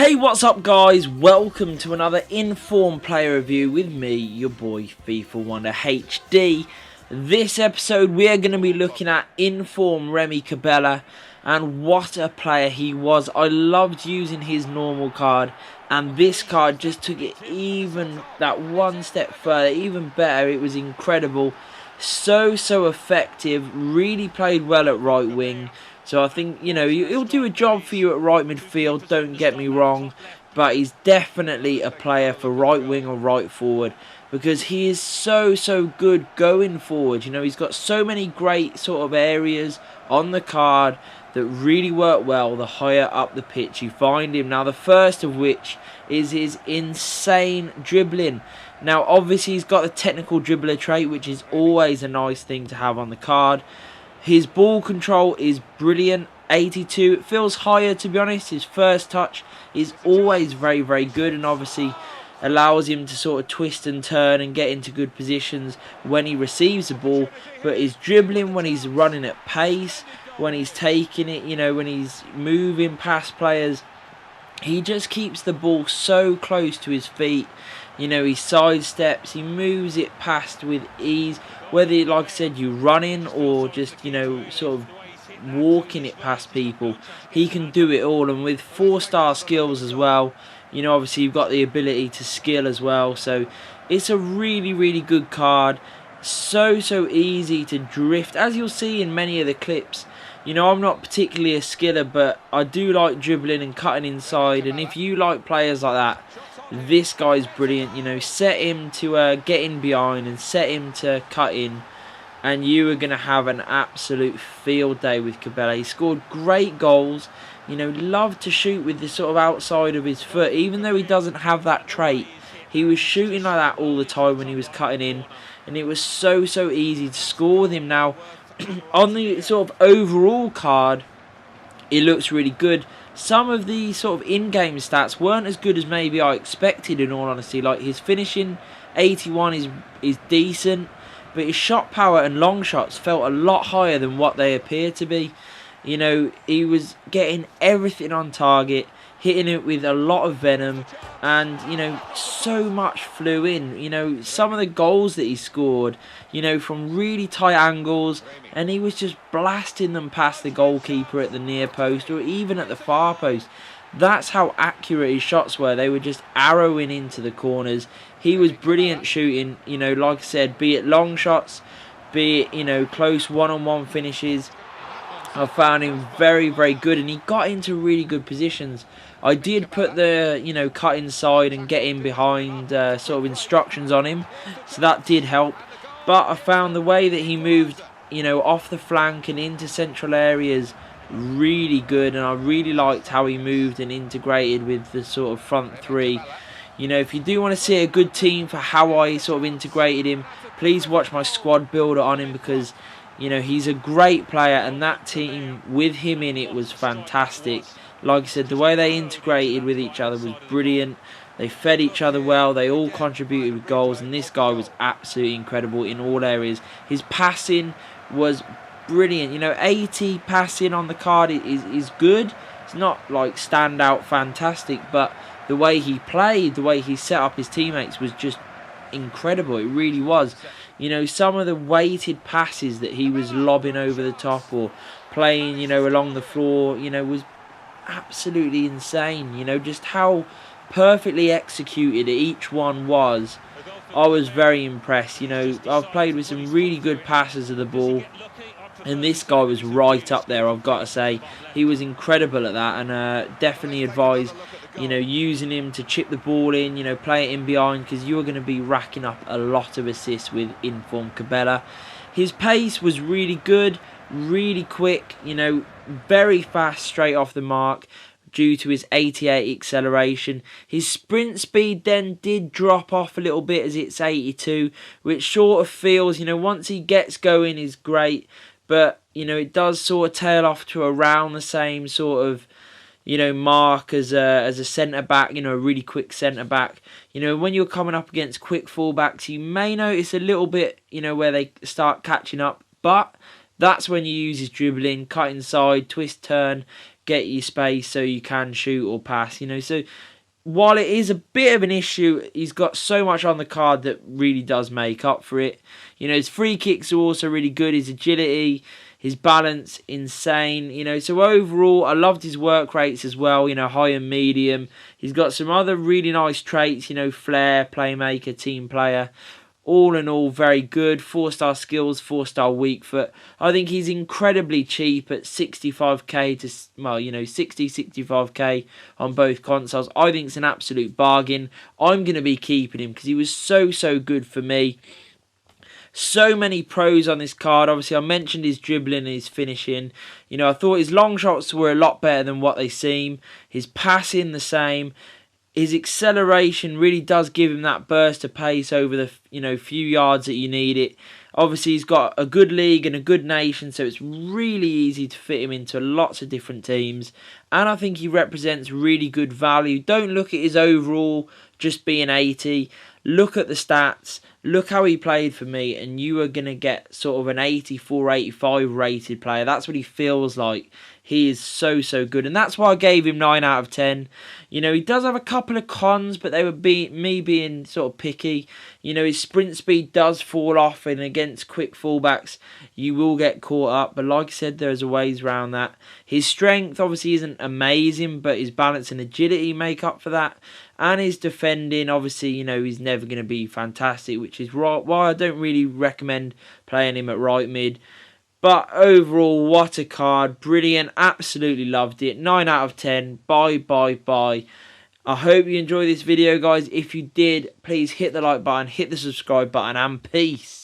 Hey, what's up guys? Welcome to another Informed Player Review with me, your boy FifaWondaHD. This episode we are going to be looking at Informed Remy Cabella, and what a player he was. I loved using his normal card, and this card just took it even that one step further, even better. It was incredible. So effective, really played well at right wing. So I think, you know, he'll do a job for you at right midfield, don't get me wrong. But he's definitely a player for right wing or right forward, because he is so good going forward. You know, he's got so many great sort of areas on the card that really work well the higher up the pitch you find him. Now, the first of which is his insane dribbling. Now, obviously, he's got the technical dribbler trait, which is always a nice thing to have on the card. His ball control is brilliant, 82. It feels higher, to be honest. His first touch is always very good, and obviously allows him to sort of twist and turn and get into good positions when he receives the ball. But his dribbling, when he's running at pace, when he's taking it, you know, when he's moving past players, he just keeps the ball so close to his feet. You know, he sidesteps, he moves it past with ease. Whether, like I said, you running or just, you know, sort of walking it past people, he can do it all. And with 4-star skills as well, you know, obviously you've got the ability to skill as well. So it's a really good card. So easy to drift, as you'll see in many of the clips. You know, I'm not particularly a skiller, but I do like dribbling and cutting inside. And if you like players like that, this guy's brilliant. You know, set him to get in behind and set him to cut in, and you are going to have an absolute field day with Cabella. He scored great goals. You know, loved to shoot with the sort of outside of his foot. Even though he doesn't have that trait, he was shooting like that all the time when he was cutting in, and it was so easy to score with him. Now, on the sort of overall card, it looks really good. Some of the sort of in-game stats weren't as good as maybe I expected, in all honesty. Like his finishing, 81, is decent, but his shot power and long shots felt a lot higher than what they appear to be. You know, he was getting everything on target, hitting it with a lot of venom, and, you know, so much flew in. You know, some of the goals that he scored, you know, from really tight angles, and he was just blasting them past the goalkeeper at the near post or even at the far post. That's how accurate his shots were. They were just arrowing into the corners. He was brilliant shooting, you know, like I said, be it long shots, be it, you know, close one-on-one finishes. I found him very good, and he got into really good positions. I did put the, you know, cut inside and get in behind sort of instructions on him, so that did help. But I found the way that he moved, you know, off the flank and into central areas really good, and I really liked how he moved and integrated with the sort of front three. You know, if you do want to see a good team for how I sort of integrated him, please watch my squad builder on him, because, you know, he's a great player, and that team with him in it was fantastic. Like I said, the way they integrated with each other was brilliant. They fed each other well. They all contributed with goals, and this guy was absolutely incredible in all areas. His passing was brilliant. You know, 80 passing on the card is good. It's not like standout fantastic, but the way he played, the way he set up his teammates was just incredible. It really was. You know, some of the weighted passes that he was lobbing over the top or playing, you know, along the floor, you know, was absolutely insane. You know, just how perfectly executed each one was. I was very impressed. You know, I've played with some really good passers of the ball, and this guy was right up there, I've got to say. He was incredible at that, and definitely advise, you know, using him to chip the ball in, you know, play it in behind, because you're going to be racking up a lot of assists with Informed Cabella. His pace was really good, really quick, you know, very fast straight off the mark due to his 88 acceleration. His sprint speed then did drop off a little bit as it's 82, which sort of feels, you know, once he gets going is great, but, you know, it does sort of tail off to around the same sort of, you know, mark as a centre-back, you know, a really quick centre-back. You know, when you're coming up against quick full-backs, you may notice a little bit, you know, where they start catching up, but that's when you use his dribbling, cut inside, twist, turn, get you space so you can shoot or pass, you know. So while it is a bit of an issue, he's got so much on the card that really does make up for it. You know, his free kicks are also really good, his agility, his balance, insane, you know. So overall, I loved his work rates as well, you know, high and medium. He's got some other really nice traits, you know, flair, playmaker, team player. All in all, very good. 4-star skills, 4-star weak foot. I think he's incredibly cheap at 65k to, well, you know, 65k on both consoles. I think it's an absolute bargain. I'm going to be keeping him because he was so good for me. So many pros on this card. Obviously, I mentioned his dribbling and his finishing. You know, I thought his long shots were a lot better than what they seem. His passing the same. His acceleration really does give him that burst of pace over the, you know, few yards that you need it. Obviously, he's got a good league and a good nation, so it's really easy to fit him into lots of different teams. And I think he represents really good value. Don't look at his overall just being 80. Look at the stats. Look how he played for me, and you are going to get sort of an 84, 85 rated player. That's what he feels like. He is so good, and that's why I gave him 9 out of 10. You know, he does have a couple of cons, but they would be me being sort of picky. You know, his sprint speed does fall off, and against quick fullbacks, you will get caught up. But like I said, there's a ways around that. His strength obviously isn't amazing, but his balance and agility make up for that. And his defending, obviously, you know, he's never going to be fantastic, which is why I don't really recommend playing him at right mid. But overall, what a card. Brilliant. Absolutely loved it. 9 out of 10. Bye. I hope you enjoyed this video, guys. If you did, please hit the like button, hit the subscribe button, and peace.